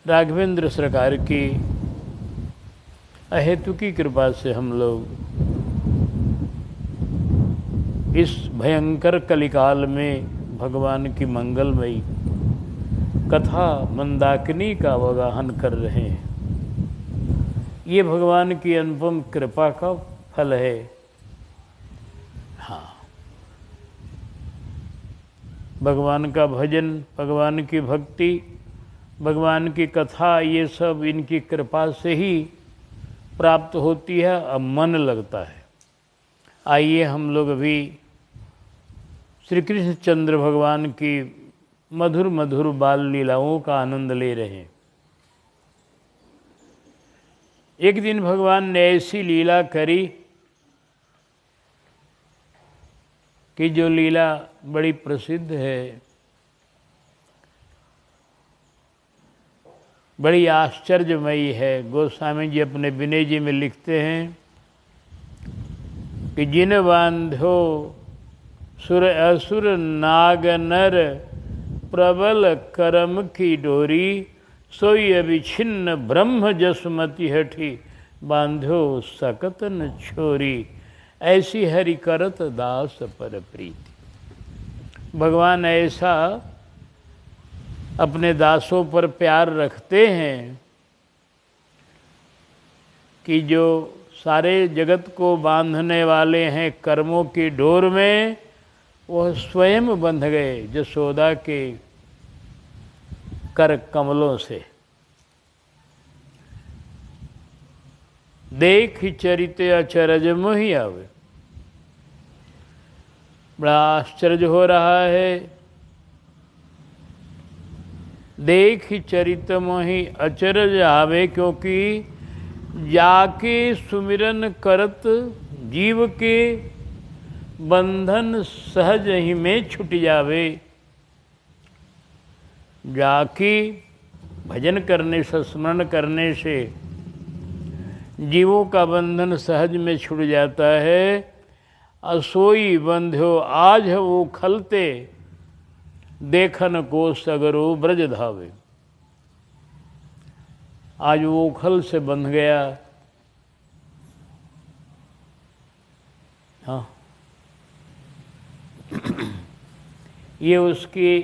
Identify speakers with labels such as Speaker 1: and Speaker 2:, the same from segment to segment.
Speaker 1: राघवेंद्र सरकार की अहेतु की कृपा से हम लोग इस भयंकर कलिकाल में भगवान की मंगलमयी कथा मंदाकिनी का अवगाहन कर रहे हैं। ये भगवान की अनुपम कृपा का फल है। हाँ, भगवान का भजन, भगवान की भक्ति, भगवान की कथा, ये सब इनकी कृपा से ही प्राप्त होती है और मन लगता है। आइए हम लोग अभी श्री कृष्ण चंद्र भगवान की मधुर मधुर बाल लीलाओं का आनंद ले रहे हैं। एक दिन भगवान ने ऐसी लीला करी कि जो लीला बड़ी प्रसिद्ध है, बड़ी आश्चर्यमयी है। गोस्वामी जी अपने विनय जी में लिखते हैं कि जिन बांधो सुर असुर नाग नर प्रबल करम की डोरी, सोई अभिछिन्न ब्रह्म जसमति हठी, बांधो सकत न छोरी, ऐसी हरि करत दास पर प्रीति। भगवान ऐसा अपने दासों पर प्यार रखते हैं कि जो सारे जगत को बांधने वाले हैं कर्मों की डोर में, वह स्वयं बंध गए यशोदा के कर कमलों से। देख चरित अचरज मोहि आवे। बड़ा आश्चर्य हो रहा है। देख चरित मोहि अचरज आवे, क्योंकि जाके सुमिरन करत जीव के बंधन सहज ही में छूट जावे। जाके भजन करने से, स्मरण करने से जीवों का बंधन सहज में छूट जाता है। असोई बंध्यो आज वो खलते, देखन को सगरो ब्रज धावे। आज वो खल से बंध गया। हाँ, ये उसकी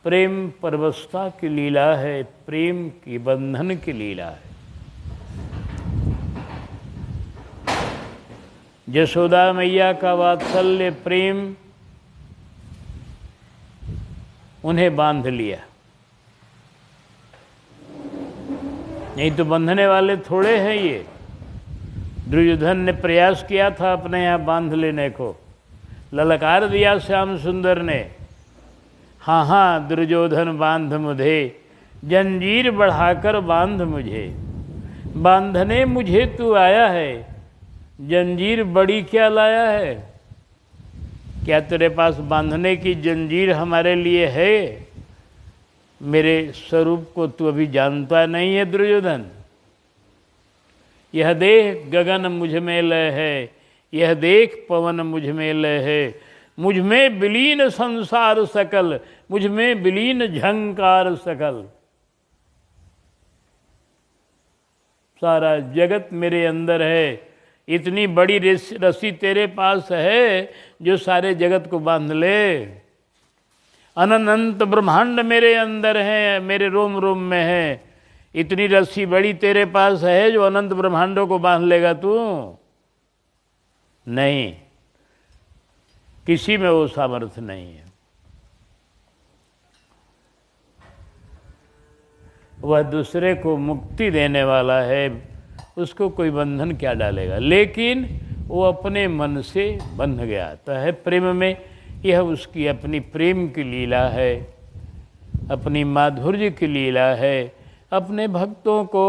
Speaker 1: प्रेम परवशता की लीला है, प्रेम की बंधन की लीला है। यशोदा मैया का वात्सल्य प्रेम उन्हें बांध लिया। नहीं तो बंधने वाले थोड़े हैं ये। दुर्योधन ने प्रयास किया था अपने यहाँ बांध लेने को, ललकार दिया श्याम सुंदर ने, हाँ हाँ दुर्योधन बांध मुझे, जंजीर बढ़ाकर बांध मुझे। बांधने मुझे तू आया है, जंजीर बड़ी क्या लाया है? क्या तेरे पास बांधने की जंजीर हमारे लिए है? मेरे स्वरूप को तू अभी जानता नहीं है दुर्योधन। यह देख गगन मुझ में लय है, यह देख पवन मुझ में लय है, मुझ में विलीन संसार सकल, मुझ में विलीन झंकार सकल। सारा जगत मेरे अंदर है। इतनी बड़ी रस्सी तेरे पास है जो सारे जगत को बांध ले। अनंत ब्रह्मांड मेरे अंदर है, मेरे रोम रोम में है। इतनी रस्सी बड़ी तेरे पास है जो अनंत ब्रह्मांडों को बांध लेगा तू? नहीं, किसी में वो सामर्थ्य नहीं है। वह दूसरे को मुक्ति देने वाला है, उसको कोई बंधन क्या डालेगा। लेकिन वो अपने मन से बंध गया तो है प्रेम में। यह उसकी अपनी प्रेम की लीला है, अपनी माधुर्य की लीला है, अपने भक्तों को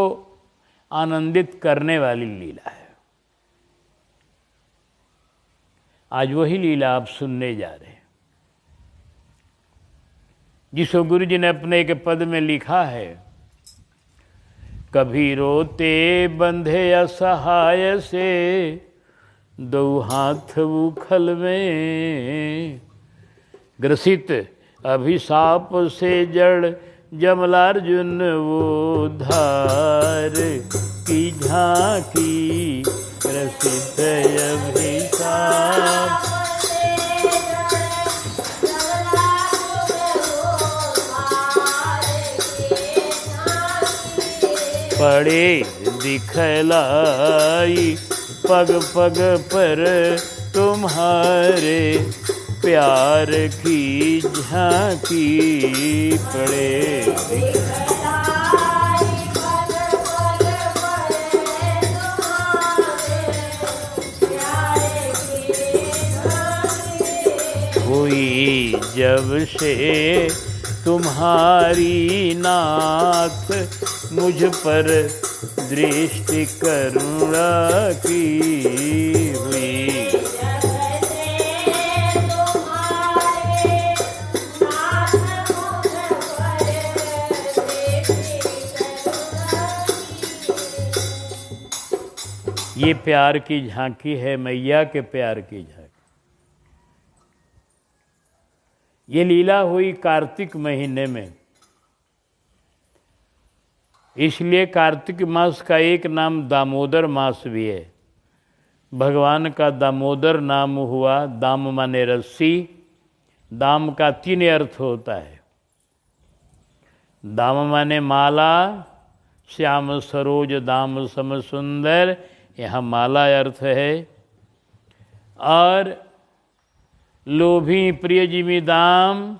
Speaker 1: आनंदित करने वाली लीला है। आज वही लीला आप सुनने जा रहे हैं, जिसको गुरु जी ने अपने एक पद में लिखा है, कभी रोते बंधे असहाय से, दो हाथ उखल में, ग्रसित अभिशाप से जड़ जमलार्जुन वो धार की झांकी प्रसिद्ध अभिशाप। पड़े दिखलाई पग पग पर तुम्हारे प्यार की झांकी पड़े। हुई जब से तुम्हारी नाथ मुझ पर दृष्टि करुणा की हुई। ये प्यार की झांकी है, मैया के प्यार की झांकी। ये लीला हुई कार्तिक महीने में, इसलिए कार्तिक मास का एक नाम दामोदर मास भी है। भगवान का दामोदर नाम हुआ, दाम माने रस्सी। दाम का 3 अर्थ होता है। दाम माने माला, श्याम सरोज दाम सम सुंदर, यहाँ माला अर्थ है। और लोभी प्रियजिमी दाम,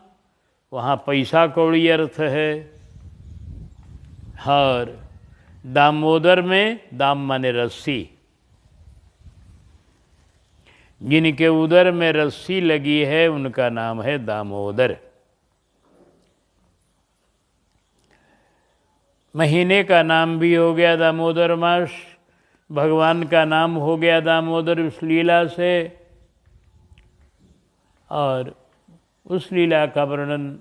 Speaker 1: वहाँ पैसा कौड़ी अर्थ है। और दामोदर में दाम माने रस्सी। जिनके उदर में रस्सी लगी है उनका नाम है दामोदर। महीने का नाम भी हो गया दामोदर मास, भगवान का नाम हो गया दामोदर उस लीला से। और उस लीला का वर्णन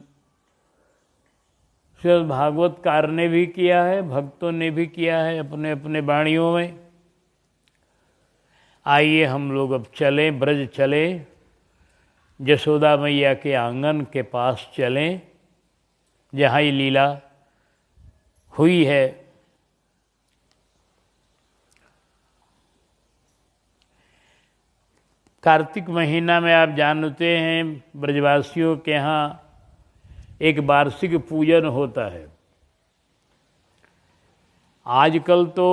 Speaker 1: श्रीमद् भागवतकार ने भी किया है, भक्तों ने भी किया है अपने अपने वाणियों में। आइए हम लोग अब चलें, ब्रज चलें, यशोदा मैया के आंगन के पास चलें जहाँ ये लीला हुई है। कार्तिक महीना में आप जानते हैं ब्रजवासियों के यहाँ एक वार्षिक पूजन होता है। आजकल तो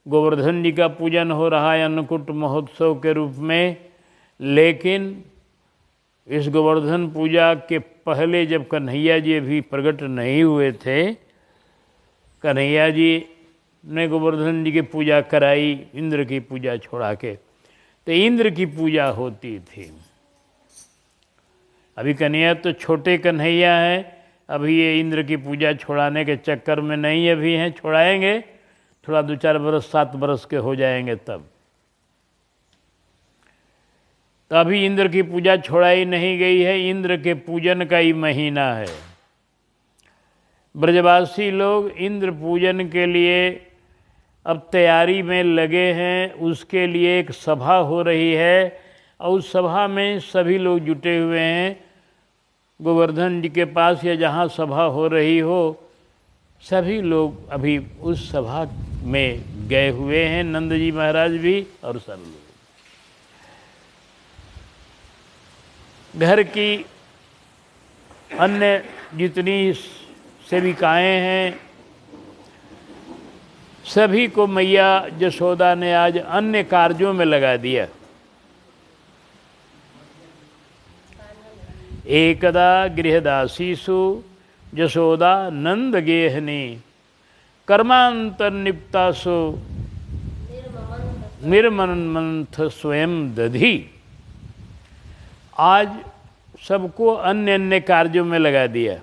Speaker 1: गोवर्धन जी का पूजन हो रहा है अन्नकूट महोत्सव के रूप में, लेकिन इस गोवर्धन पूजा के पहले जब कन्हैया जी भी प्रकट नहीं हुए थे, कन्हैया जी ने गोवर्धन जी की पूजा कराई इंद्र की पूजा छोड़ा के, तो इंद्र की पूजा होती थी। अभी कन्हैया तो छोटे कन्हैया हैं, अभी ये इंद्र की पूजा छोड़ाने के चक्कर में नहीं अभी हैं, छोड़ाएंगे थोड़ा 2-4 बरस 7 बरस के हो जाएंगे तब। तो अभी इंद्र की पूजा छोड़ाई नहीं गई है, इंद्र के पूजन का ही महीना है। ब्रजवासी लोग इंद्र पूजन के लिए अब तैयारी में लगे हैं। उसके लिए एक सभा हो रही है और उस सभा में सभी लोग जुटे हुए हैं। गोवर्धन जी के पास या जहाँ सभा हो रही हो, सभी लोग अभी उस सभा में गए हुए हैं, नंद जी महाराज भी और सब लोग। घर की अन्य जितनी सेविकाएं हैं, सभी को मैया यशोदा ने आज अन्य कार्यों में लगा दिया। एकदा गृहदासीसु यशोदा नंद गेहनी कर्मांतर्निप्तासु निर्मन्थ स्वयं दधी। आज सबको अन्य अन्य कार्यों में लगा दिया।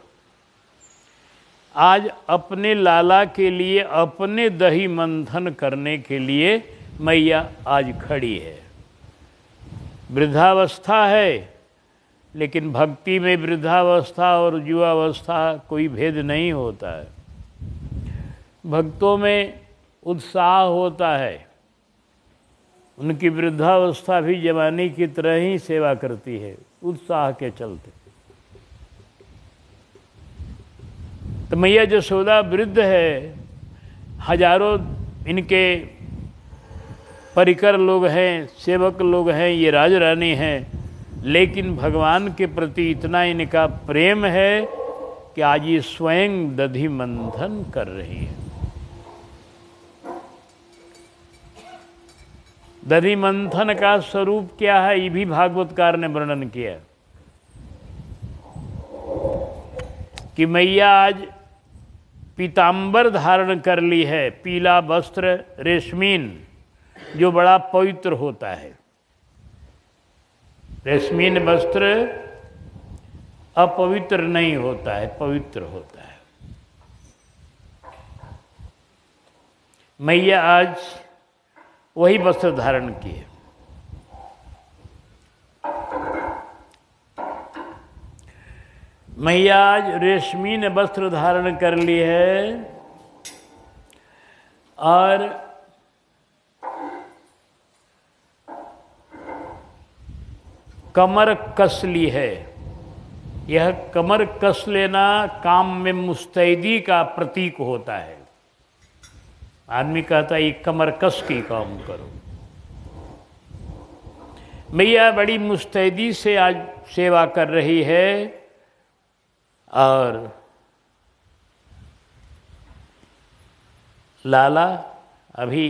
Speaker 1: आज अपने लाला के लिए, अपने दही मंथन करने के लिए मैया आज खड़ी है। वृद्धावस्था है, लेकिन भक्ति में वृद्धावस्था और युवावस्था कोई भेद नहीं होता है। भक्तों में उत्साह होता है, उनकी वृद्धावस्था भी जवानी की तरह ही सेवा करती है उत्साह के चलते। तो मैया यशोदा वृद्ध है, हजारों इनके परिकर लोग हैं, सेवक लोग हैं, ये राज रानी हैं, लेकिन भगवान के प्रति इतना इनका प्रेम है कि आज ये स्वयं दधि मंथन कर रही है। दधि मंथन का स्वरूप क्या है, ये भी भागवतकार ने वर्णन किया कि मैया आज पीतांबर धारण कर ली है, पीला वस्त्र रेशमीन, जो बड़ा पवित्र होता है। रेशमीन वस्त्र अपवित्र नहीं होता है, पवित्र होता है। मैया आज वही वस्त्र धारण किए। मैया आज रेशमीन वस्त्र धारण कर ली है और कमर कस ली है। यह कमर कस लेना काम में मुस्तैदी का प्रतीक होता है। आदमी कहता है ये कमर कस की काम करो। मैया बड़ी मुस्तैदी से आज सेवा कर रही है और लाला अभी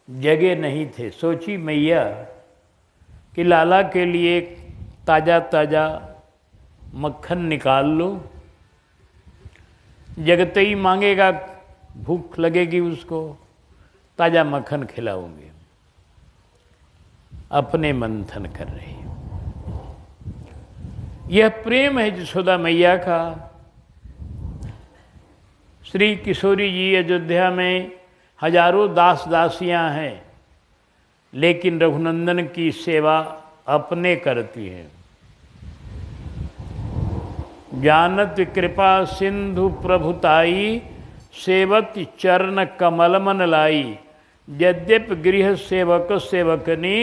Speaker 1: जगह नहीं थे। सोची मैया कि लाला के लिए ताज़ा ताज़ा मक्खन निकाल लो, जगते ही मांगेगा, भूख लगेगी उसको, ताज़ा मक्खन खिलाऊंगी। अपने मंथन कर रही। यह प्रेम है यशोदा मैया का। श्री किशोरी जी अयोध्या में हजारों दास दासियां हैं, लेकिन रघुनंदन की सेवा अपने करती हैं। जानत कृपा सिंधु प्रभुताई, सेवत चरण कमल मन लाई। यद्यप गृह सेवक सेवकनी,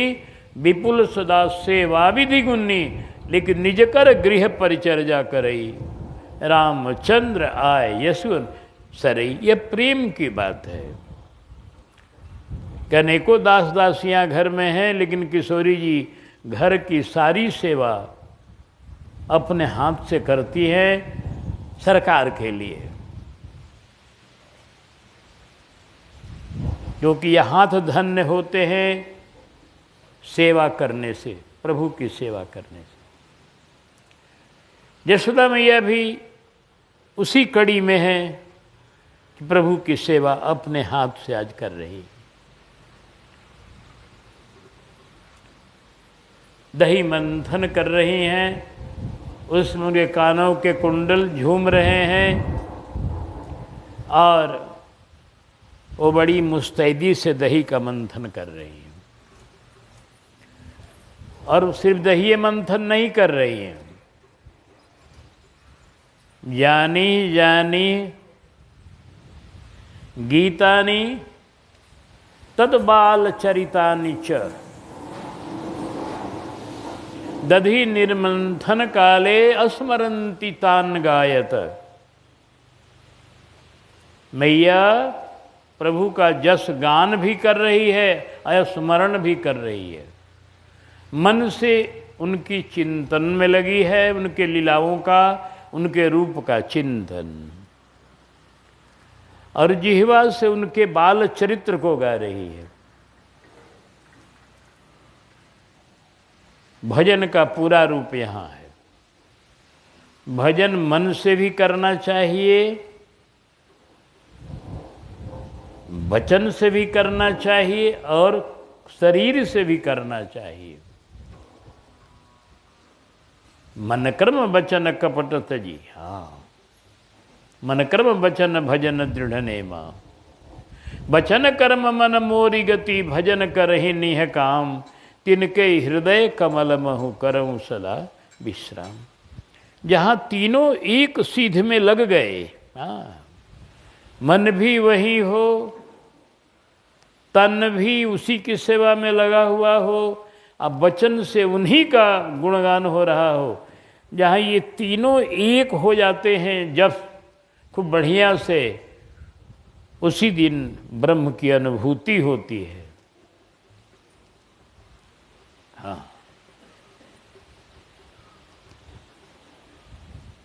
Speaker 1: विपुल सदा सेवा विधि गुन्नी। लेकिन निज कर गृह परिचर्या करई, रामचंद्र आए यशवंत सरई। यह प्रेम की बात है। अनेकों दास दासियां घर में हैं, लेकिन किशोरी जी घर की सारी सेवा अपने हाथ से करती हैं सरकार के लिए, क्योंकि यह हाथ धन्य होते हैं सेवा करने से, प्रभु की सेवा करने से। यशोदा मैया भी उसी कड़ी में है कि प्रभु की सेवा अपने हाथ से आज कर रही। दही मंथन कर रही हैं, उसमें उनके कानों के कुंडल झूम रहे हैं और वो बड़ी मुस्तैदी से दही का मंथन कर रही हैं। और सिर्फ दही मंथन नहीं कर रही हैं, जानी जानी गीतानि तद बाल चरितानि च, दधि निर्मंथन काले अस्मरंती तान गायत। मैया प्रभु का जस गान भी कर रही है और स्मरण भी कर रही है। मन से उनकी चिंतन में लगी है, उनके लीलाओं का, उनके रूप का चिंतन, और जिह्वा से उनके बाल चरित्र को गा रही है। भजन का पूरा रूप यहाँ है। भजन मन से भी करना चाहिए, वचन से भी करना चाहिए और शरीर से भी करना चाहिए। मन कर्म वचन कपट तजी, हाँ, मन कर्म वचन भजन दृढ़ नेमा। वचन कर्म मन मोरी गति, भजन करहि निह काम। तिनके हृदय कमल महु करऊं सदा विश्राम। जहाँ तीनों एक सीध में लग गए, हाँ, मन भी वही हो, तन भी उसी की सेवा में लगा हुआ हो, अब वचन से उन्हीं का गुणगान हो रहा हो, जहाँ ये तीनों एक हो जाते हैं जब खूब बढ़िया से, उसी दिन ब्रह्म की अनुभूति होती है। हाँ,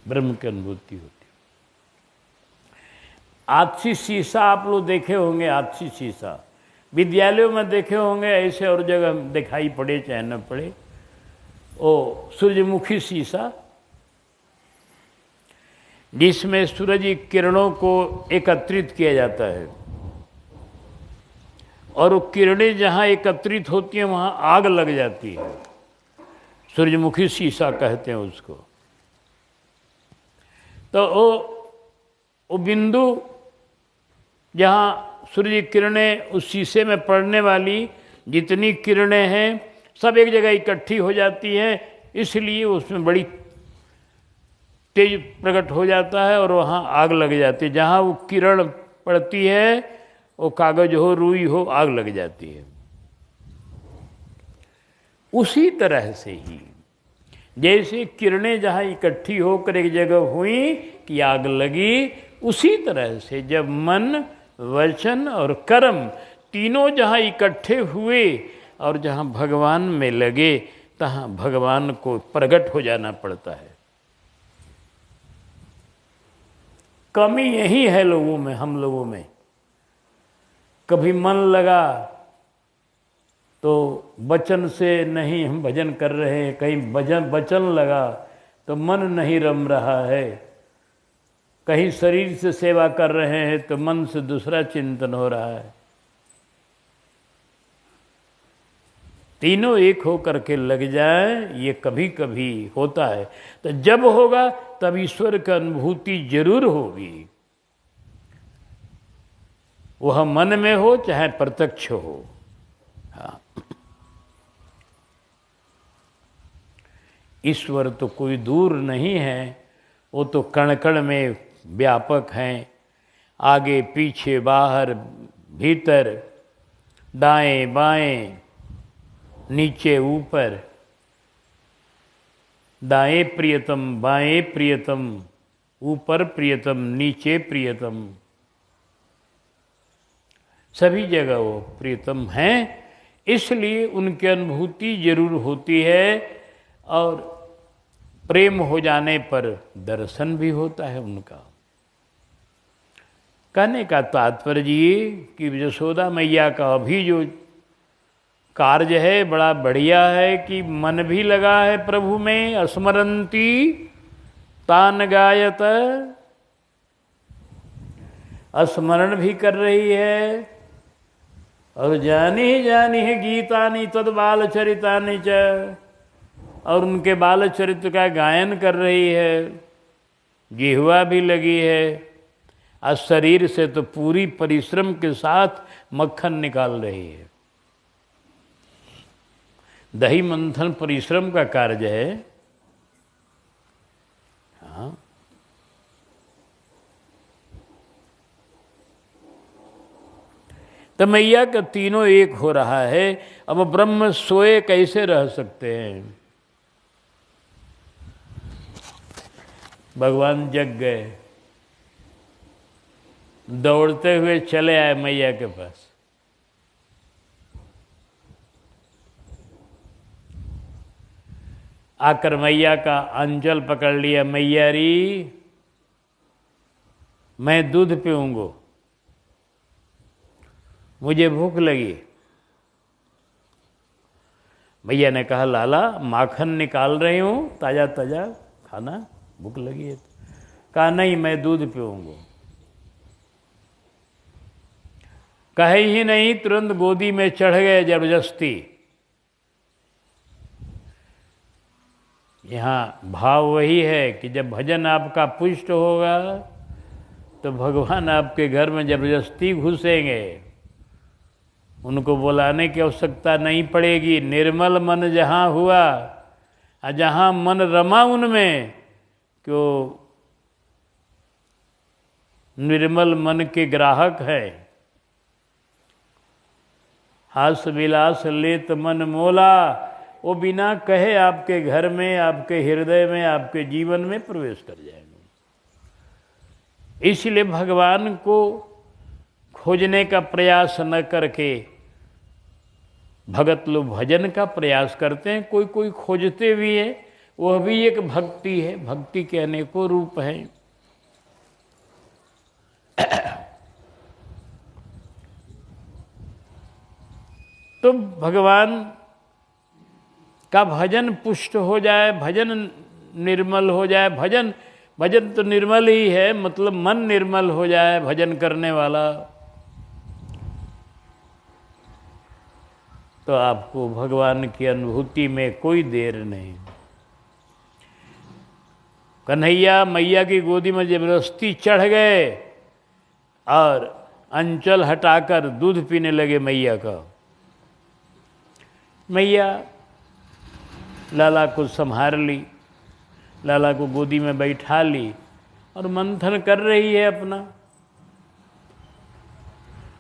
Speaker 1: ब्रह्म की अनुभूति होती है। आपसी शीशा आप लोग देखे होंगे, आपसी शीशा विद्यालयों में देखे होंगे, ऐसे और जगह दिखाई पड़े चाहे न पड़े, ओ सूर्यमुखी शीशा, जिसमें सूरज की किरणों को एकत्रित किया जाता है, और वो किरणें जहाँ एकत्रित होती हैं वहाँ आग लग जाती है। सूर्यमुखी शीशा कहते हैं उसको। तो वो बिंदु जहाँ सूर्य किरणें उस शीशे में पड़ने वाली जितनी किरणें हैं सब एक जगह इकट्ठी हो जाती हैं, इसलिए उसमें बड़ी तेज प्रकट हो जाता है और वहाँ आग लग जाती है। जहाँ वो किरण पड़ती है, वो कागज हो, रुई हो, आग लग जाती है। उसी तरह से ही जैसे किरणें जहाँ इकट्ठी होकर एक जगह हुई कि आग लगी, उसी तरह से जब मन, वचन और कर्म तीनों जहाँ इकट्ठे हुए और जहाँ भगवान में लगे, तहाँ भगवान को प्रकट हो जाना पड़ता है। कमी यही है लोगों में, हम लोगों में। कभी मन लगा तो वचन से नहीं हम भजन कर रहे हैं, कहीं वचन लगा तो मन नहीं रम रहा है, कहीं शरीर से सेवा कर रहे हैं तो मन से दूसरा चिंतन हो रहा है। तीनों एक होकर के लग जाए, ये कभी कभी होता है। तो जब होगा तब ईश्वर की अनुभूति जरूर होगी, वह मन में हो चाहे प्रत्यक्ष हो। हाँ, ईश्वर तो कोई दूर नहीं है, वो तो कण कण में व्यापक हैं, आगे पीछे बाहर भीतर, दाएं बाएं, नीचे ऊपर, दाएं प्रियतम बाएं प्रियतम, ऊपर प्रियतम नीचे प्रियतम, सभी जगह वो प्रियतम हैं। इसलिए उनकी अनुभूति जरूर होती है और प्रेम हो जाने पर दर्शन भी होता है उनका। कहने का तात्पर्य ये कि यशोदा मैया का अभी जो कार्य है बड़ा बढ़िया है कि मन भी लगा है प्रभु में, स्मरंती तान गायत, स्मरण भी कर रही है, और जानी जानी है गीतानि तद बाल चरितानि च, और उनके बाल चरित्र का गायन कर रही है, जिह्वा भी लगी है, और शरीर से तो पूरी परिश्रम के साथ मक्खन निकाल रही है। दही मंथन परिश्रम का कार्य है। हाँ, तो मैया का तीनों एक हो रहा है। अब ब्रह्म सोए कैसे रह सकते हैं? भगवान जग गए, दौड़ते हुए चले आए मैया के पास। आकर मैया का अंचल पकड़ लिया, मैया री मैं दूध पीऊंगो, मुझे भूख लगी। मैया ने कहा लाला माखन निकाल रही हूँ ताजा ताजा खाना, भूख लगी है। कहा नहीं मैं दूध पीऊंगा। कहे ही नहीं, तुरंत गोदी में चढ़ गए जबरदस्ती। यहाँ भाव वही है कि जब भजन आपका पुष्ट होगा तो भगवान आपके घर में जबरदस्ती घुसेंगे, उनको बुलाने की आवश्यकता नहीं पड़ेगी। निर्मल मन जहाँ हुआ और जहाँ मन रमा उनमें, क्यों निर्मल मन के ग्राहक है। हास विलास लेत मन मोला, वो बिना कहे आपके घर में, आपके हृदय में, आपके जीवन में प्रवेश कर जाएंगे। इसलिए भगवान को खोजने का प्रयास न करके भगत लोग भजन का प्रयास करते हैं। कोई कोई खोजते भी है, वह भी एक भक्ति है। भक्ति के अनेकों रूप हैं। तो भगवान का भजन पुष्ट हो जाए, भजन निर्मल हो जाए। भजन तो निर्मल ही है, मतलब मन निर्मल हो जाए भजन करने वाला, तो आपको भगवान की अनुभूति में कोई देर नहीं। कन्हैया मैया की गोदी में जबरदस्ती चढ़ गए और अंचल हटाकर दूध पीने लगे मैया का। मैया लाला को संभाल ली, लाला को गोदी में बैठा ली और मंथन कर रही है अपना।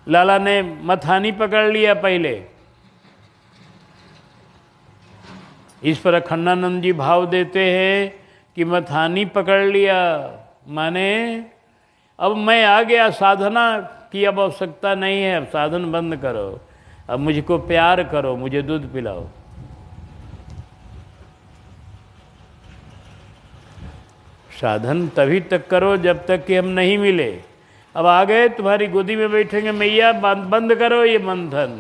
Speaker 1: लाला ने मथानी पकड़ लिया पहले। इस पर अखंडानंद जी भाव देते हैं कि मथानी पकड़ लिया माने अब मैं आ गया, साधना की अब आवश्यकता नहीं है, अब साधन बंद करो, अब मुझको प्यार करो, मुझे दूध पिलाओ। साधन तभी तक करो जब तक कि हम नहीं मिले। अब आ गए, तुम्हारी गोदी में बैठेंगे मैया, बंद करो ये मंथन।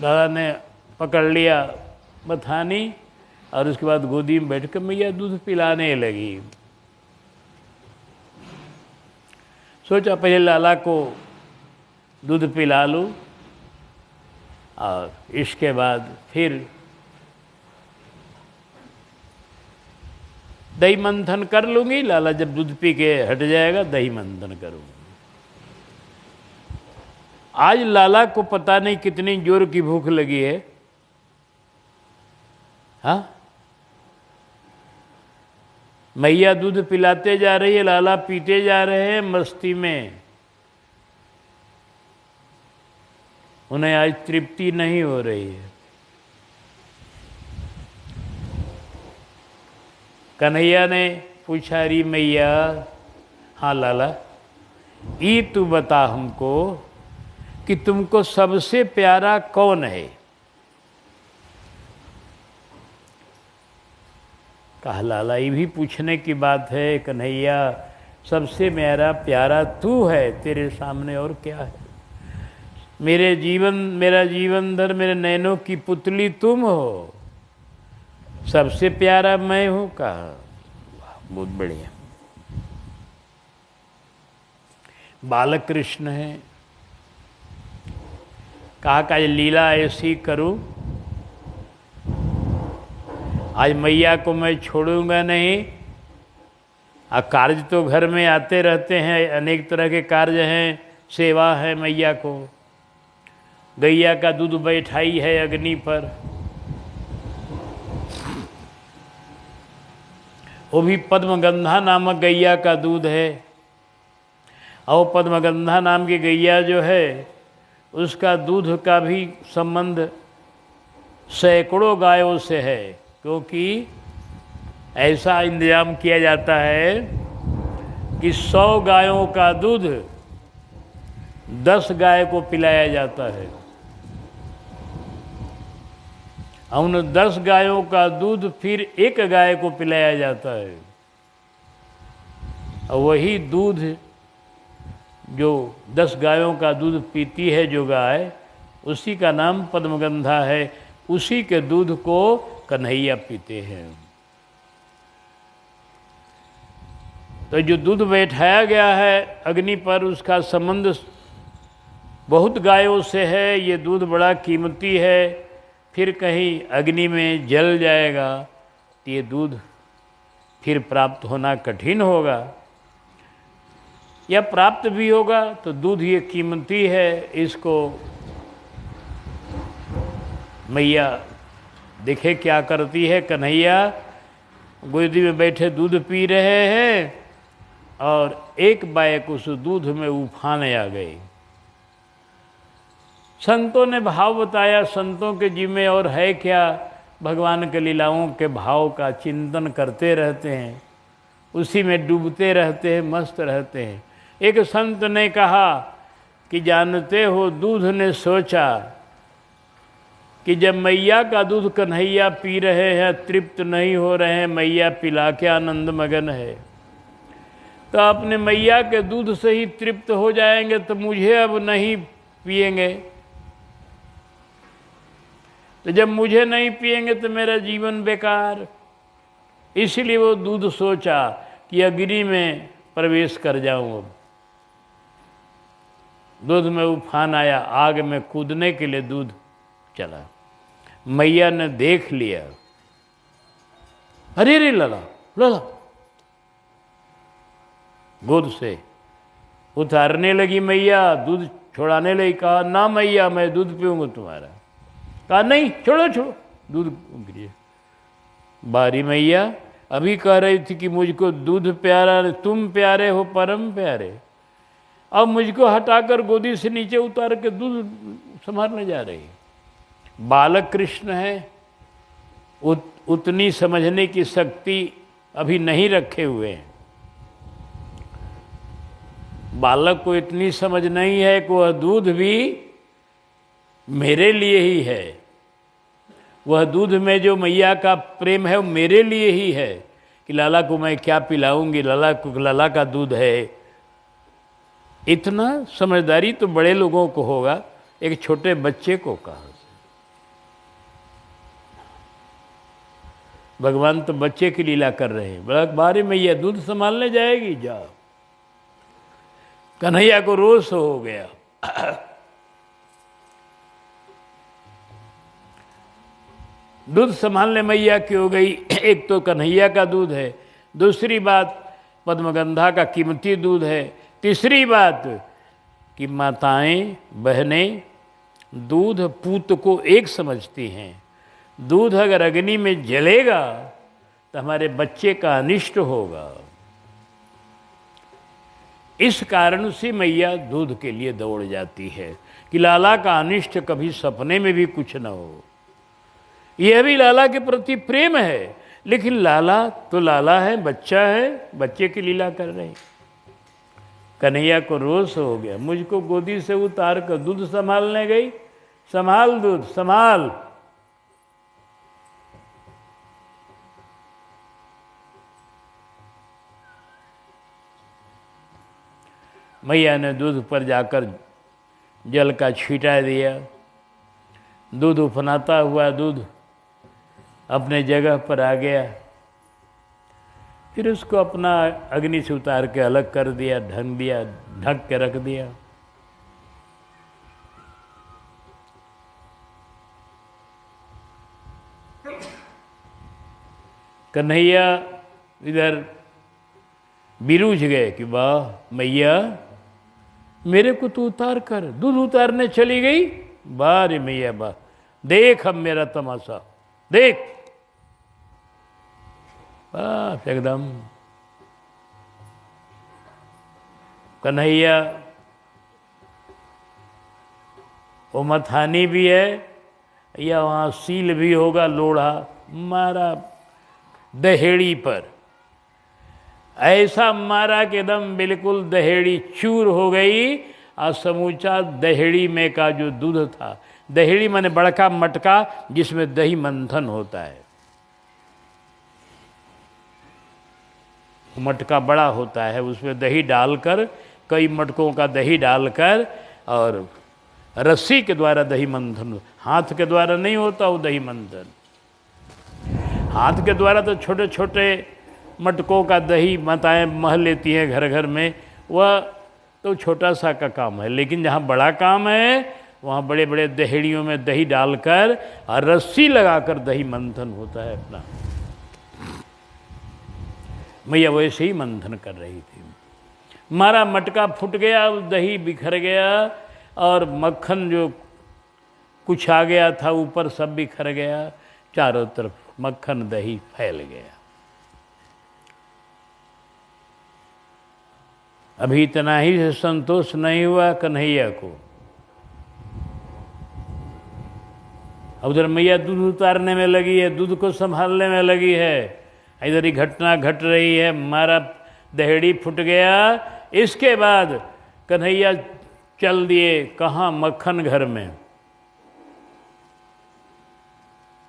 Speaker 1: दादा ने पकड़ लिया मथानी और उसके बाद गोदी में बैठकर मैया दूध पिलाने लगी। सोचा पहले लाला को दूध पिला लूं और इसके बाद फिर दही मंथन कर लूँगी। लाला जब दूध पी के हट जाएगा दही मंथन करूँगी। आज लाला को पता नहीं कितनी जोर की भूख लगी है। हाँ, मैया दूध पिलाते जा रही है, लाला पीते जा रहे हैं मस्ती में। उन्हें आज तृप्ति नहीं हो रही है। कन्हैया ने पूछा, री मैया, हाँ लाला, ये तू बता हमको कि तुमको सबसे प्यारा कौन है? कहा लाला ये भी पूछने की बात है कन्हैया, सबसे मेरा प्यारा तू है, तेरे सामने और क्या है? मेरा जीवन धर मेरे नैनों की पुतली तुम हो, सबसे प्यारा मैं हूँ। कहा बहुत बढ़िया। बालक कृष्ण है। कहा का ये लीला ऐसी करूं, आज मैया को मैं छोड़ूंगा नहीं। कार्य तो घर में आते रहते हैं, अनेक तरह के कार्य हैं, सेवा है मैया को। गैया का दूध बैठाई है अग्नि पर, वो भी पद्मगंधा नामक गैया का दूध है। और पद्मगंधा नाम की गैया जो है उसका दूध का भी संबंध सैकड़ों गायों से है, क्योंकि ऐसा इंतजाम किया जाता है कि 100 गायों का दूध 10 गाय को पिलाया जाता है। उन 10 गायों का दूध फिर 1 गाय को पिलाया जाता है। और वही दूध जो 10 गायों का दूध पीती है जो गाय, उसी का नाम पद्मगंधा है। उसी के दूध को कन्हैया पीते हैं। तो जो दूध बैठाया गया है अग्नि पर, उसका संबंध बहुत गायों से है। ये दूध बड़ा कीमती है। फिर कहीं अग्नि में जल जाएगा तो ये दूध फिर प्राप्त होना कठिन होगा, या प्राप्त भी होगा तो दूध ये कीमती है। इसको मैया देखे क्या करती है। कन्हैया गोदी में बैठे दूध पी रहे हैं और एक बाइक उस दूध में उफान आ गई। संतों ने भाव बताया, संतों के जी में और है क्या, भगवान के लीलाओं के भाव का चिंतन करते रहते हैं, उसी में डूबते रहते हैं, मस्त रहते हैं। एक संत ने कहा कि जानते हो दूध ने सोचा कि जब मैया का दूध कन्हैया पी रहे हैं, तृप्त नहीं हो रहे हैं, मैया पिला के आनंद मगन है, तो अपने मैया के दूध से ही तृप्त हो जाएंगे, तो मुझे अब नहीं पिएंगे, तो जब मुझे नहीं पिएंगे तो मेरा जीवन बेकार। इसलिए वो दूध सोचा कि अग्नि में प्रवेश कर जाऊं। अब दूध में उफान आया, आग में कूदने के लिए दूध चला। मैया ने देख लिया, अरे रे लला लला, गोद से उतारने लगी मैया, दूध छोड़ाने लगी। कहा ना मैया, मैं दूध पीऊंगा तुम्हारा। कहा नहीं, छोड़ो छोड़ो, दूध गिरिए। बारी मैया अभी कह रही थी कि मुझको दूध प्यारा, तुम प्यारे हो परम प्यारे, अब मुझको हटाकर गोदी से नीचे उतार के दूध संभालने जा रही है। बालक कृष्ण है, उतनी समझने की शक्ति अभी नहीं रखे हुए हैं। बालक को इतनी समझ नहीं है कि वह दूध भी मेरे लिए ही है, वह दूध में जो मैया का प्रेम है वो मेरे लिए ही है, कि लाला को मैं क्या पिलाऊंगी, लाला का दूध है। इतना समझदारी तो बड़े लोगों को होगा, एक छोटे बच्चे को कहा। भगवान तो बच्चे की लीला कर रहे हैं। बड़ा बारी मैया दूध संभालने जाएगी, जाओ। कन्हैया को रोष हो गया। दूध संभालने मैया की हो गई। एक तो कन्हैया का दूध है, दूसरी बात पद्मगंधा का कीमती दूध है, तीसरी बात कि माताएं बहनें दूध पूत को एक समझती हैं। दूध अगर अग्नि में जलेगा तो हमारे बच्चे का अनिष्ट होगा। इस कारण से मैया दूध के लिए दौड़ जाती है कि लाला का अनिष्ट कभी सपने में भी कुछ न हो। यह भी लाला के प्रति प्रेम है, लेकिन लाला तो लाला है, बच्चा है, बच्चे की लीला कर रहे हैं। कन्हैया को रोष हो गया, मुझको गोदी से उतार कर दूध संभालने गई, संभाल दूध संभाल। मैया ने दूध पर जाकर जल का छींटा दिया। दूध उफनाता हुआ दूध अपने जगह पर आ गया। फिर उसको अपना अग्नि से उतार के अलग कर दिया, ढक के रख दिया। कन्हैया इधर बिरूझ गए कि वाह मैया, मेरे को तो उतार कर दूध उतारने चली गई। वाह रे मैया वाह, देख अब मेरा तमाशा देख। बस एकदम कन्हैया, वो मथानी भी है या वहाँ सील भी होगा, लोढ़ा मारा दहेड़ी पर, ऐसा मारा कि एकदम बिल्कुल दहेड़ी चूर हो गई। और समूचा दहेड़ी में का जो दूध था, दहेड़ी माने बड़का मटका जिसमें दही मंथन होता है, मटका बड़ा होता है, उसमें दही डालकर, कई मटकों का दही डालकर, और रस्सी के द्वारा दही मंथन, हाथ के द्वारा नहीं होता वो दही मंथन। हाथ के द्वारा तो छोटे छोटे मटकों का दही माताएं मह लेती हैं घर घर में, वह तो छोटा सा का काम है। लेकिन जहाँ बड़ा काम है वहाँ बड़े बड़े दहेड़ियों में दही डालकर और रस्सी लगाकर दही मंथन होता है अपना। मैया वैसे ही मंथन कर रही थी। मारा मटका फूट गया, दही बिखर गया और मक्खन जो कुछ आ गया था ऊपर सब बिखर गया, चारों तरफ मक्खन दही फैल गया। अभी इतना ही से संतोष नहीं हुआ कन्हैया को, उधर मैया दूध उतारने में लगी है, दूध को संभालने में लगी है। इधर ही घटना घट रही है, मारा दहेड़ी फूट गया। इसके बाद कन्हैया चल दिए कहाँ, मक्खन घर में।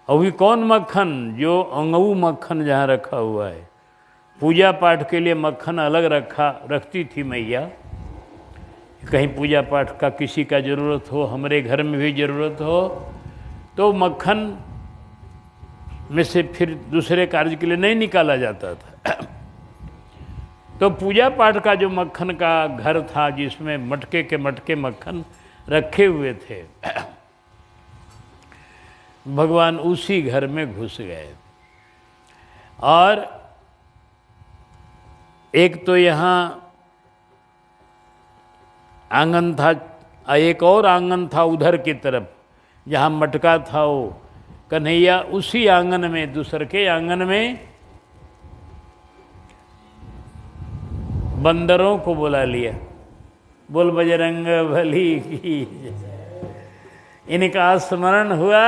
Speaker 1: अभी कौन मक्खन, जो अंगऊ मक्खन जहाँ रखा हुआ है। पूजा पाठ के लिए मक्खन अलग रखती थी मैया। कहीं पूजा पाठ का किसी का ज़रूरत हो, हमारे घर में भी ज़रूरत हो, तो मक्खन में से फिर दूसरे कार्य के लिए नहीं निकाला जाता था। तो पूजा पाठ का जो मक्खन का घर था, जिसमें मटके के मटके मक्खन रखे हुए थे, भगवान उसी घर में घुस गए। और एक तो यहाँ आंगन था, एक और आंगन था उधर की तरफ जहाँ मटका था। वो कन्हैया उसी आंगन में, दूसरे के आंगन में बंदरों को बुला लिया। बोल बजरंग बली की। इनका स्मरण हुआ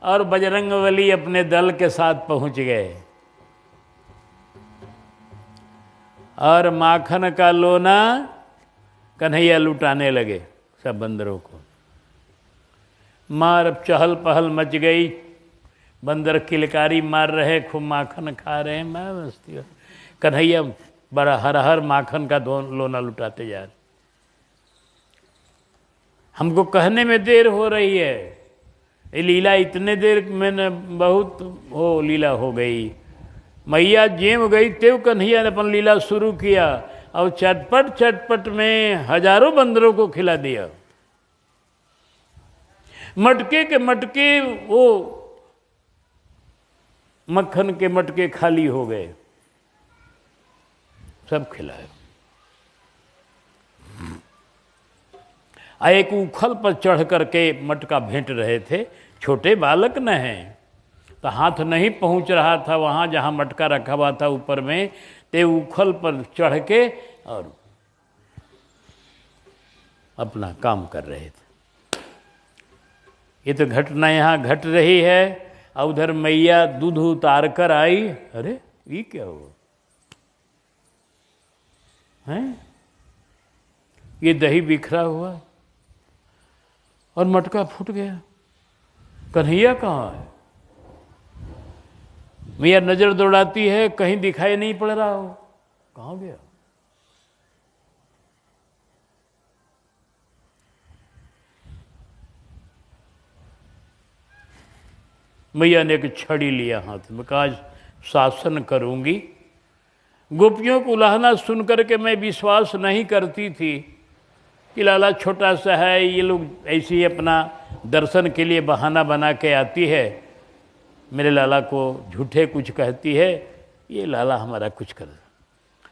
Speaker 1: और बजरंग बली अपने दल के साथ पहुंच गए और माखन का लोना कन्हैया लुटाने लगे सब बंदरों को। मार चहल पहल मच गई, बंदर किलकारी मार रहे, खूब माखन खा रहे हैं। मैं मस्ती, कन्हैया बड़ा हर हर माखन का लोना लुटाते जा रहे। हमको कहने में देर हो रही है, ये लीला इतने देर में बहुत हो लीला हो गई। मैया जेम गई तेव कन्हैया ने अपन लीला शुरू किया और चटपट चटपट में हजारों बंदरों को खिला दिया। मटके के मटके, वो मक्खन के मटके खाली हो गए, सब खिलाए। एक उखल पर चढ़ करके मटका भेंट रहे थे, छोटे बालक न हैं, तो हाथ नहीं पहुंच रहा था वहाँ जहाँ मटका रखा हुआ था ऊपर में। ते उखल पर चढ़ के और अपना काम कर रहे थे। ये तो घटना यहाँ घट रही है। और उधर मैया दूध उतार कर आई। अरे ये क्या हुआ है? ये दही बिखरा हुआ और मटका फूट गया। कन्हैया कहाँ है? मैया नजर दौड़ाती है, कहीं दिखाई नहीं पड़ रहा हो, कहाँ गया? मैया ने एक छड़ी लिया हाथ में, कहा शासन करूंगी। गोपियों को उलाहना सुन करके मैं विश्वास नहीं करती थी कि लाला छोटा सा है, ये लोग ऐसे ही अपना दर्शन के लिए बहाना बना के आती है, मेरे लाला को झूठे कुछ कहती है, ये लाला हमारा कुछ कर,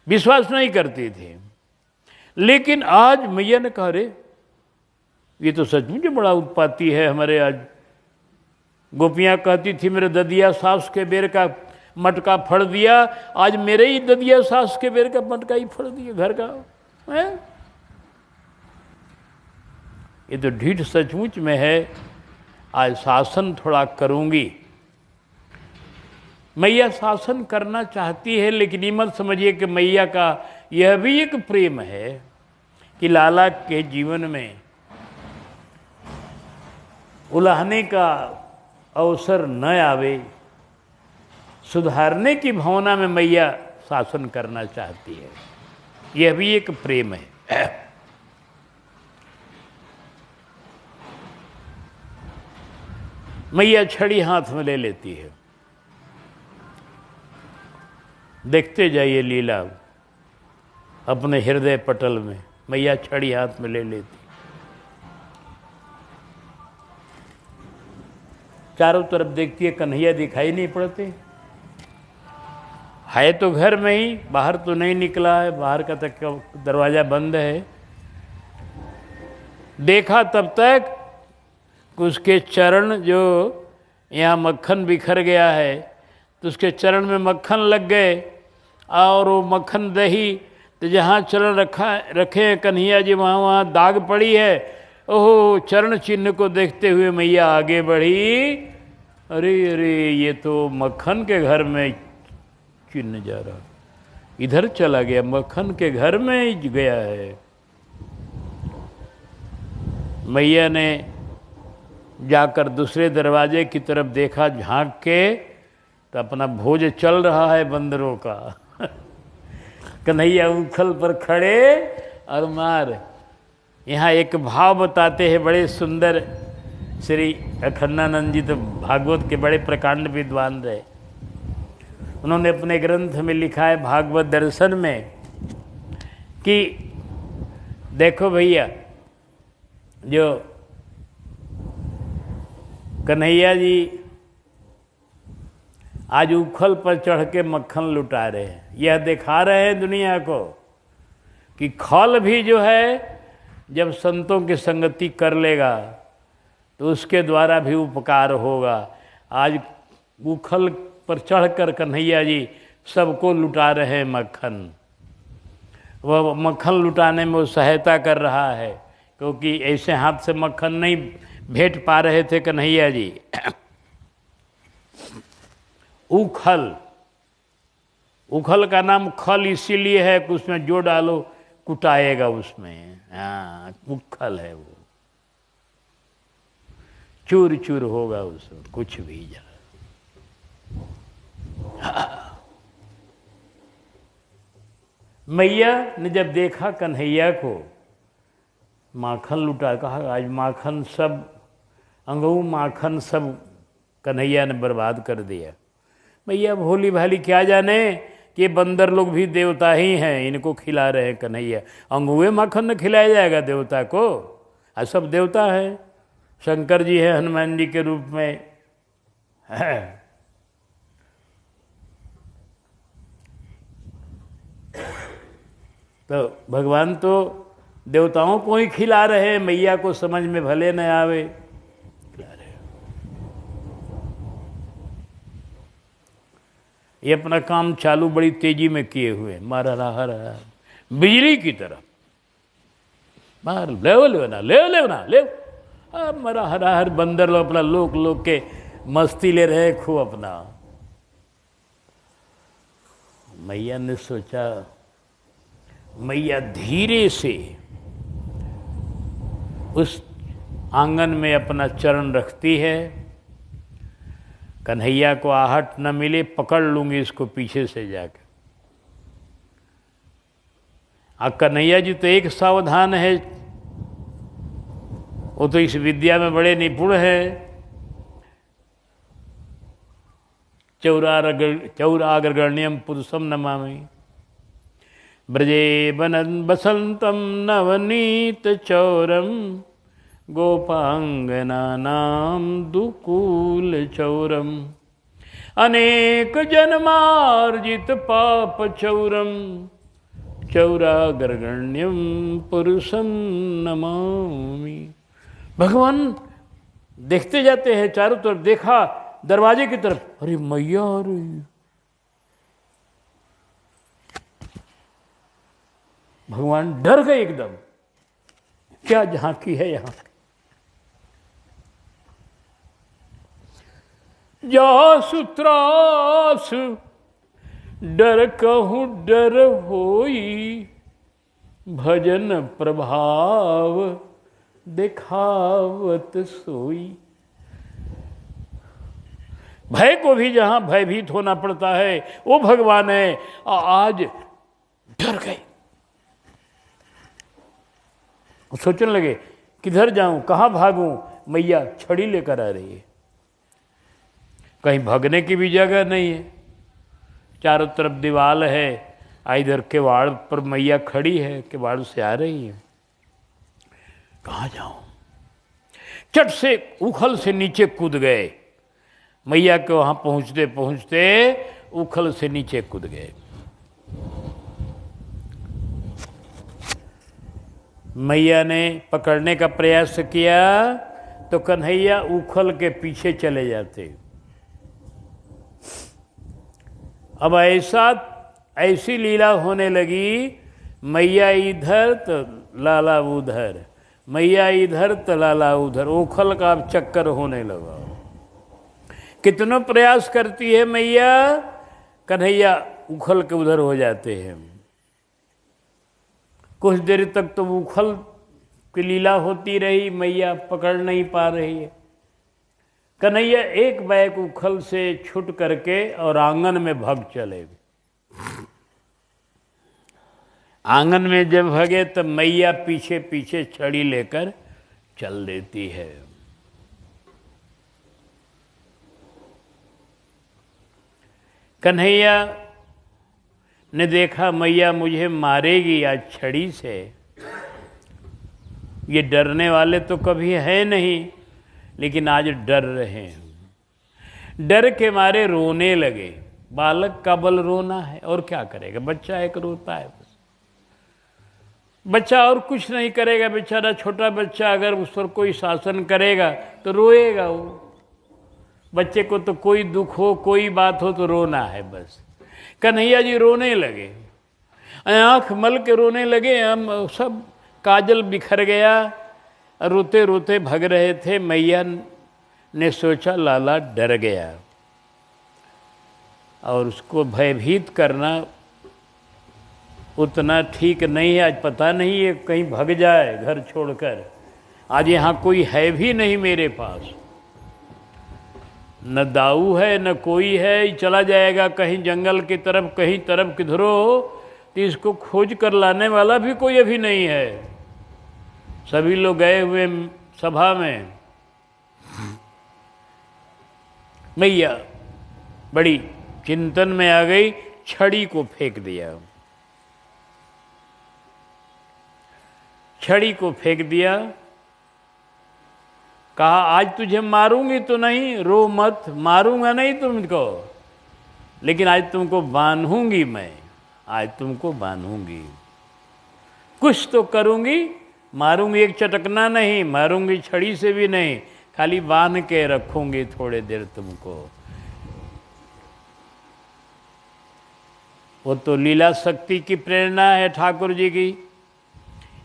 Speaker 1: विश्वास नहीं करती थी। लेकिन आज मैया ने कहा, रे ये तो सचमुच बड़ा उत्पाती है हमारे। आज गोपियाँ कहती थी मेरे ददिया सास के बेर का मटका फड़ दिया, आज मेरे ही ददिया सास के बेर का मटका ही फड़ दिया घर का है। ये तो ढीठ सचमुच में है। आज शासन थोड़ा करूंगी। मैया शासन करना चाहती है, लेकिन ये मत समझिए कि मैया का यह भी एक प्रेम है कि लाला के जीवन में उलाहने का अवसर न आवे, सुधारने की भावना में मैया शासन करना चाहती है। यह भी एक प्रेम है। मैया छड़ी हाथ में ले लेती है। देखते जाइए लीला अपने हृदय पटल में। मैया छड़ी हाथ में ले लेती, चारों तरफ देखती है, कन्हैया दिखाई नहीं पड़ते। है तो घर में ही, बाहर तो नहीं निकला है, बाहर का तक दरवाज़ा बंद है। देखा तब तक उसके चरण, जो यहाँ मक्खन बिखर गया है, तो उसके चरण में मक्खन लग गए। और वो मक्खन दही तो जहाँ चरण रखे हैं कन्हैया जी, वहाँ दाग पड़ी है। ओहो, चरण चिन्ह को देखते हुए मैया आगे बढ़ी। अरे अरे, ये तो मक्खन के घर में चिन्ह जा रहा, इधर चला गया, मक्खन के घर में ही गया है। मैया ने जाकर दूसरे दरवाजे की तरफ देखा झांक के, तो अपना भोज चल रहा है बंदरों का। कन्हैया उखल पर खड़े और मार। यहाँ एक भाव बताते हैं बड़े सुंदर, श्री अखन्नानंद जी तो भागवत के बड़े प्रकांड विद्वान रहे। उन्होंने अपने ग्रंथ में लिखा है भागवत दर्शन में कि देखो भैया, जो कन्हैया जी आज उखल पर चढ़ के मक्खन लुटा रहे हैं, यह दिखा रहे हैं दुनिया को कि खल भी जो है जब संतों की संगति कर लेगा तो उसके द्वारा भी उपकार होगा। आज उखल पर चढ़कर कन्हैया जी सबको लुटा रहे हैं मक्खन। वह मक्खन लुटाने में वो सहायता कर रहा है, क्योंकि ऐसे हाथ से मक्खन नहीं भेंट पा रहे थे कन्हैया जी। उखल, उखल का नाम खल इसीलिए है कि उसमें जो डालो कुटाएगा उसमें। हाँ, उखल है वो, चूर चूर होगा उसमें कुछ भी जा। मैया ने जब देखा कन्हैया को माखन लुटा, कहा आज माखन सब, अंगू माखन सब कन्हैया ने बर्बाद कर दिया। मैया भोली भाली क्या जाने कि ये बंदर लोग भी देवता ही हैं, इनको खिला रहे हैं कन्हैया। अंगूए माखन न खिलाया जाएगा देवता को? आज सब देवता है, शंकर जी है हनुमान जी के रूप में है। तो भगवान तो देवताओं को ही खिला रहे हैं, मैया को समझ में भले न आवे, खिला रहे। ये अपना काम चालू बड़ी तेजी में किए हुए, मारा रहा बिजली की तरह, मार ले ना ले। अब मरा हर बंदर लोग अपना लोक के मस्ती ले रहे खूब अपना। मैया ने सोचा, मैया धीरे से उस आंगन में अपना चरण रखती है। कन्हैया को आहट न मिले, पकड़ लूंगी इसको पीछे से जाकर। कन्हैया जी तो एक सावधान है, वो तो इस विद्या में बड़े निपुण है। चौराग्रगण्यम पुरुषम नमामि, ब्रजे बनन बसंतम नवनीत चौरम, गोपांगनानाम दुकूल चौरम, अनेक जन्मार्जित पाप चौरम, चौराग्रगण्यम पुरुषम नमामि। भगवान देखते जाते हैं चारों तरफ, देखा दरवाजे की तरफ, अरे मैया आ रही। भगवान डर गए एकदम, क्या झांकी है यहां। जासु त्रास डर कहूं डर होई, भजन प्रभाव दिखावत सोई। भय को भी जहां भयभीत होना पड़ता है वो भगवान है। आज डर गए, सोचने लगे किधर जाऊं, कहां भागूं। मैया छड़ी लेकर आ रही है, कहीं भागने की भी जगह नहीं है, चारों तरफ दीवार है, इधर किवाड़ पर मैया खड़ी है, किवाड़ से आ रही है। कहाँ जाऊं? चट से उखल से नीचे कूद गए। मैया के वहां पहुंचते पहुंचते उखल से नीचे कूद गए। मैया ने पकड़ने का प्रयास किया तो कन्हैया उखल के पीछे चले जाते। अब ऐसी लीला होने लगी, मैया इधर तो लाला उधर, मैया इधर तलाला उधर, ओखल का अब चक्कर होने लगा। कितना प्रयास करती है मैया, कन्हैया उखल के उधर हो जाते हैं। कुछ देर तक तो उखल की लीला होती रही, मैया पकड़ नहीं पा रही है। कन्हैया एक बैग उखल से छूट करके और आंगन में भाग चले। आंगन में जब भगे तब मैया पीछे पीछे छड़ी लेकर चल देती है। कन्हैया ने देखा मैया मुझे मारेगी आज छड़ी से, ये डरने वाले तो कभी है नहीं, लेकिन आज डर रहे हैं। डर के मारे रोने लगे। बालक का बल रोना है, और क्या करेगा, बच्चा एक रोता है बस। बच्चा और कुछ नहीं करेगा, बेचारा छोटा बच्चा अगर उस पर कोई शासन करेगा तो रोएगा वो। बच्चे को तो कोई दुख हो, कोई बात हो तो रोना है बस। कन्हैया जी रोने लगे, आंख मल के रोने लगे। हम सब काजल बिखर गया, रोते रोते भग रहे थे। मैया ने सोचा लाला डर गया, और उसको भयभीत करना उतना ठीक नहीं है। आज पता नहीं है कहीं भग जाए घर छोड़कर। आज यहाँ कोई है भी नहीं मेरे पास, न दाऊ है न कोई है, चला जाएगा कहीं जंगल की तरफ, कहीं तरफ किधरो हो, तो इसको खोज कर लाने वाला भी कोई अभी नहीं है। सभी लोग गए हुए सभा में। मैया बड़ी चिंतन में आ गई, छड़ी को फेंक दिया। छड़ी को फेंक दिया, कहा आज तुझे मारूंगी तो नहीं, रो मत, मारूंगा नहीं तुमको, लेकिन आज तुमको बांधूंगी मैं, आज तुमको बांधूंगी, कुछ तो करूंगी, मारूंगी एक चटकना नहीं, मारूंगी छड़ी से भी नहीं, खाली बांध के रखूंगी थोड़े देर तुमको। वो तो लीला शक्ति की प्रेरणा है ठाकुर जी की,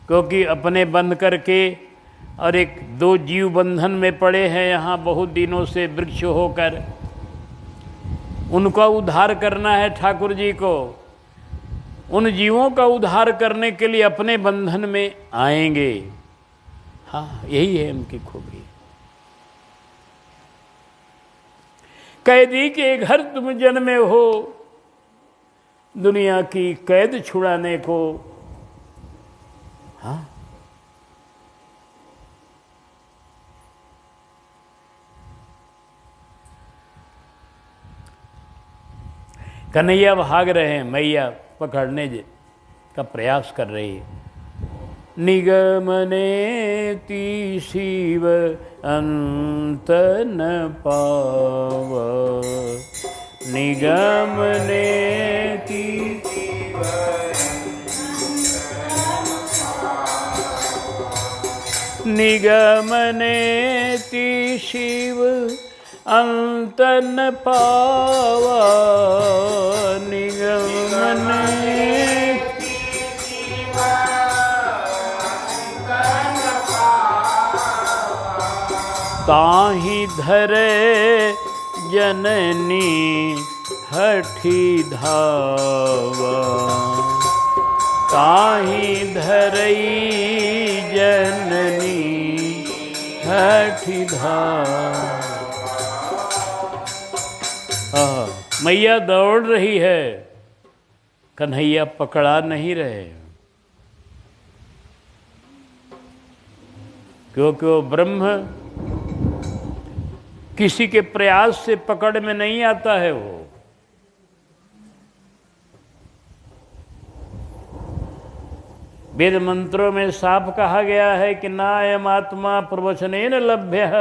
Speaker 1: क्योंकि अपने बंध करके और एक दो जीव बंधन में पड़े हैं यहाँ बहुत दिनों से वृक्ष होकर, उनका उद्धार करना है ठाकुर जी को। उन जीवों का उद्धार करने के लिए अपने बंधन में आएंगे। हाँ, यही है उनकी खूबी। कैदी के घर तुम जन्मे हो, दुनिया की कैद छुड़ाने को। हाँ, कन्हैया भाग रहे हैं, मैया पकड़ने का प्रयास कर रही है। निगमने ती शिव अंत न पाव, निगमने ती निगमने ती शिव अंत न पावा, निगमने ताहि धरे जननी हठी धावा, ताहि धरई जननी हठी धावा। मैया दौड़ रही है, कन्हैया पकड़ा नहीं रहे, क्योंकि वो ब्रह्म किसी के प्रयास से पकड़ में नहीं आता है। वो वेद मंत्रों में साफ कहा गया है कि नायम आत्मा प्रवचनेन लभ्यः,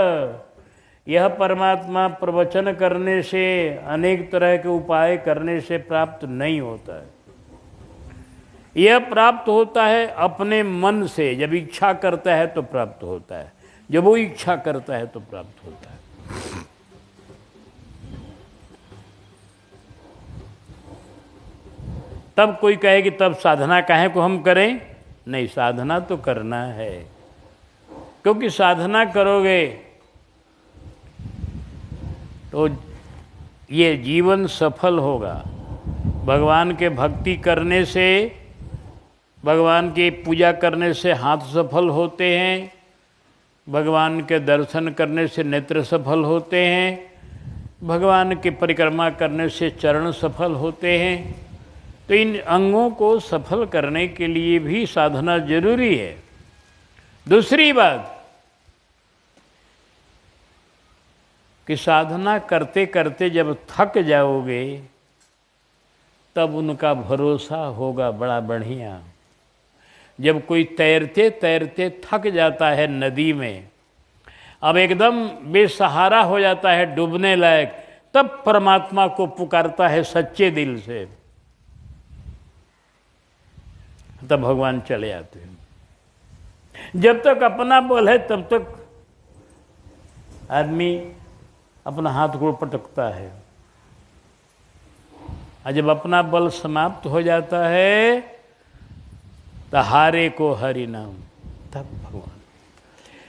Speaker 1: यह परमात्मा प्रवचन करने से, अनेक तरह के उपाय करने से प्राप्त नहीं होता है। यह प्राप्त होता है अपने मन से, जब इच्छा करता है तो प्राप्त होता है, जब वो इच्छा करता है तो प्राप्त होता है। तब कोई कहे कि तब साधना काहे को हम करें? नहीं, साधना तो करना है, क्योंकि साधना करोगे तो ये जीवन सफल होगा। भगवान के भक्ति करने से, भगवान की पूजा करने से हाथ सफल होते हैं, भगवान के दर्शन करने से नेत्र सफल होते हैं, भगवान की परिक्रमा करने से चरण सफल होते हैं। तो इन अंगों को सफल करने के लिए भी साधना जरूरी है। दूसरी बात कि साधना करते करते जब थक जाओगे तब उनका भरोसा होगा बड़ा बढ़िया। जब कोई तैरते तैरते थक जाता है नदी में, अब एकदम बेसहारा हो जाता है, डूबने लायक, तब परमात्मा को पुकारता है सच्चे दिल से, तब भगवान चले आते हैं। जब तक अपना बल है तब तक आदमी अपना हाथ गोड़ पटकता है, और जब अपना बल समाप्त हो जाता है तो हारे को हरि नाम, तब भगवान।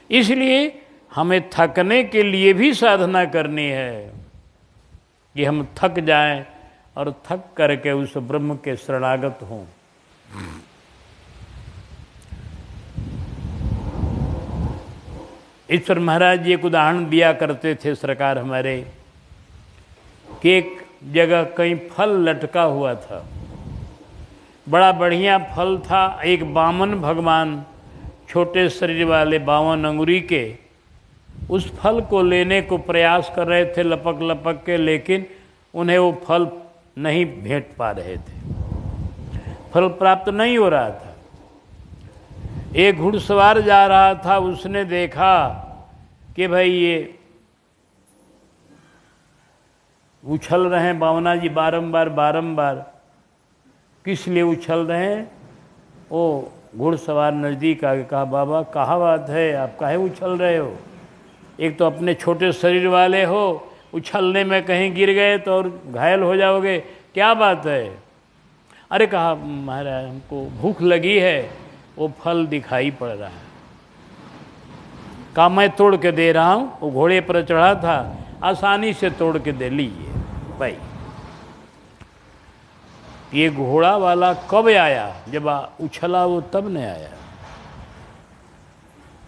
Speaker 1: इसलिए हमें थकने के लिए भी साधना करनी है कि हम थक जाएं और थक करके उस ब्रह्म के शरणागत हों। ईश्वर महाराज जी एक उदाहरण दिया करते थे सरकार हमारे, कि एक जगह कहीं फल लटका हुआ था, बड़ा बढ़िया फल था। एक बामन भगवान छोटे शरीर वाले 52 अंगुरी के उस फल को लेने को प्रयास कर रहे थे लपक लपक के, लेकिन उन्हें वो फल नहीं भेंट पा रहे थे, फल प्राप्त नहीं हो रहा था। एक घुड़सवार जा रहा था, उसने देखा कि भाई ये उछल रहे हैं बावना जी बारंबार बारंबार, किस लिए उछल रहे हैं? वो घुड़सवार नज़दीक आके कहा, बाबा कहाँ बात है, आप काहे उछल रहे हो? एक तो अपने छोटे शरीर वाले हो, उछलने में कहीं गिर गए तो और घायल हो जाओगे, क्या बात है? अरे कहा, महाराज हमको भूख लगी है, वो फल दिखाई पड़ रहा है। कहा मैं तोड़ के दे रहा हूँ। वो घोड़े पर चढ़ा था, आसानी से तोड़ के दे लीजिए भाई। ये घोड़ा वाला कब आया? जब उछला वो तब नहीं आया।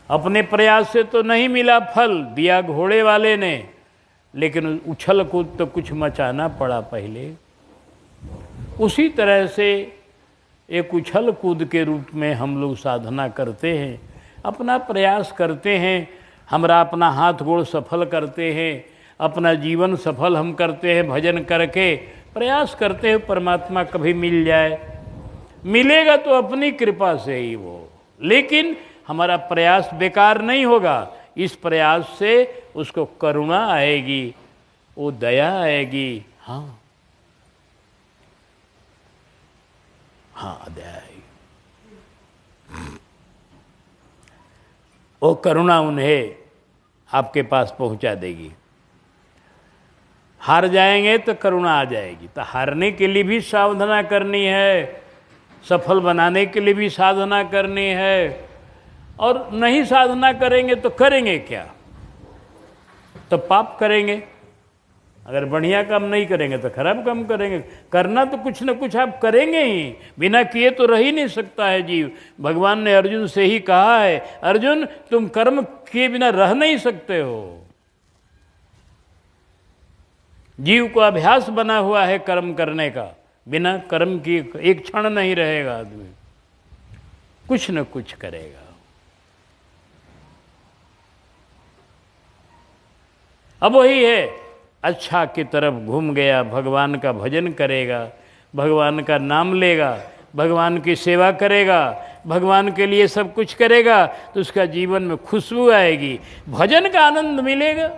Speaker 1: अपने प्रयास से तो नहीं मिला फल, दिया घोड़े वाले ने, लेकिन उछल कूद तो कुछ मचाना पड़ा पहले। उसी तरह से एक उछल कूद के रूप में हम लोग साधना करते हैं, अपना प्रयास करते हैं, हमारा अपना हाथ गोड़ सफल करते हैं, अपना जीवन सफल हम करते हैं भजन करके, प्रयास करते हैं परमात्मा कभी मिल जाए। मिलेगा तो अपनी कृपा से ही वो, लेकिन हमारा प्रयास बेकार नहीं होगा। इस प्रयास से उसको करुणा आएगी, वो दया आएगी। हाँ हाँ, दया आएगी, वो करुणा उन्हें आपके पास पहुंचा देगी। हार जाएंगे तो करुणा आ जाएगी। तो हारने के लिए भी साधना करनी है, सफल बनाने के लिए भी साधना करनी है। और नहीं साधना करेंगे तो करेंगे क्या? तो पाप करेंगे। अगर बढ़िया काम नहीं करेंगे तो खराब काम करेंगे। करना तो कुछ न कुछ आप करेंगे ही, बिना किए तो रह ही नहीं सकता है जीव। भगवान ने अर्जुन से ही कहा है, अर्जुन तुम कर्म किए बिना रह नहीं सकते हो। जीव को अभ्यास बना हुआ है कर्म करने का, बिना कर्म किए एक क्षण नहीं रहेगा आदमी, कुछ न कुछ करेगा। अब वही है, अच्छा की तरफ घूम गया, भगवान का भजन करेगा, भगवान का नाम लेगा, भगवान की सेवा करेगा, भगवान के लिए सब कुछ करेगा, तो उसका जीवन में खुशबू आएगी, भजन का आनंद मिलेगा।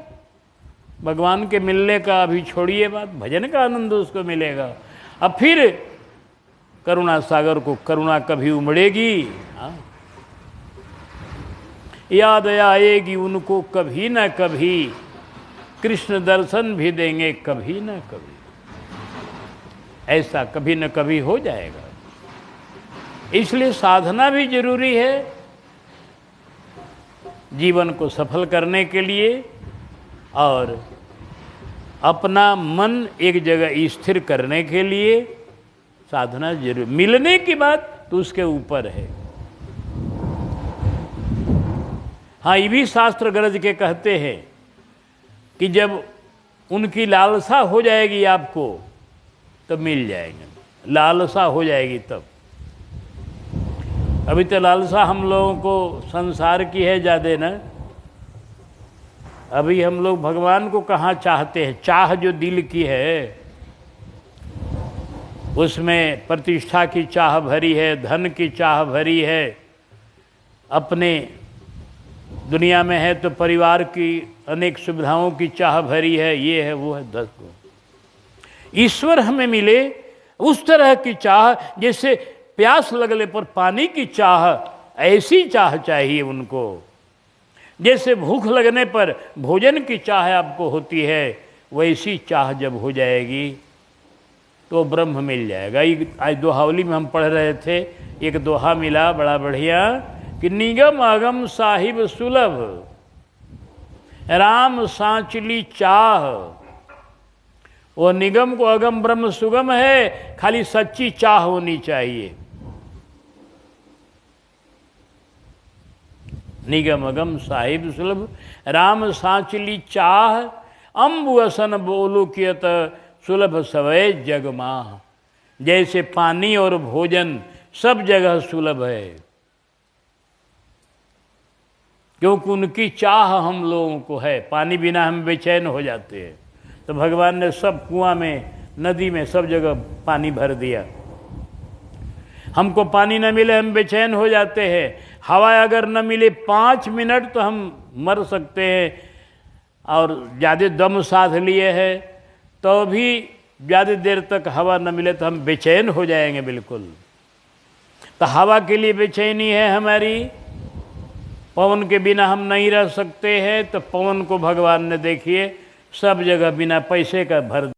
Speaker 1: भगवान के मिलने का अभी छोड़िए बात, भजन का आनंद उसको मिलेगा। अब फिर करुणा सागर को करुणा कभी उमड़ेगी। हाँ, याद आएगी उनको कभी ना कभी, कृष्ण दर्शन भी देंगे कभी ना कभी। ऐसा कभी न कभी हो जाएगा। इसलिए साधना भी जरूरी है, जीवन को सफल करने के लिए और अपना मन एक जगह स्थिर करने के लिए साधना जरूर। मिलने की बात तो उसके ऊपर है। हाँ, ये भी शास्त्र गरज के कहते हैं कि जब उनकी लालसा हो जाएगी आपको तब मिल जाएंगे, लालसा हो जाएगी तब। अभी तो लालसा हम लोगों को संसार की है ज़्यादा ना। अभी हम लोग भगवान को कहाँ चाहते हैं। चाह जो दिल की है उसमें प्रतिष्ठा की चाह भरी है, धन की चाह भरी है, अपने दुनिया में है तो परिवार की अनेक सुविधाओं की चाह भरी है, ये है वो है 10 को। ईश्वर हमें मिले उस तरह की चाह, जैसे प्यास लगने पर पानी की चाह, ऐसी चाह चाहिए उनको। जैसे भूख लगने पर भोजन की चाह आपको होती है, वैसी चाह जब हो जाएगी तो ब्रह्म मिल जाएगा। आज दोहावली में हम पढ़ रहे थे, एक दोहा मिला बड़ा बढ़िया कि निगम अगम साहिब सुलभ राम सांचली चाह। वो निगम को अगम ब्रह्म सुगम है, खाली सच्ची चाह होनी चाहिए। निगम अगम साहिब सुलभ राम सांचली चाह, अम्बु असन बोलो कियत सुलभ सवै जगमाह। जैसे पानी और भोजन सब जगह सुलभ है, क्योंकि उनकी चाह हम लोगों को है। पानी बिना हम बेचैन हो जाते हैं, तो भगवान ने सब कुआं में, नदी में, सब जगह पानी भर दिया। हमको पानी न मिले हम बेचैन हो जाते हैं। हवा अगर न मिले 5 मिनट तो हम मर सकते हैं, और ज़्यादा दम साध लिए हैं तो भी ज़्यादा देर तक हवा न मिले तो हम बेचैन हो जाएंगे बिल्कुल। तो हवा के लिए बेचैनी है हमारी, पवन के बिना हम नहीं रह सकते हैं। तो पवन को भगवान ने देखिए सब जगह बिना पैसे का भर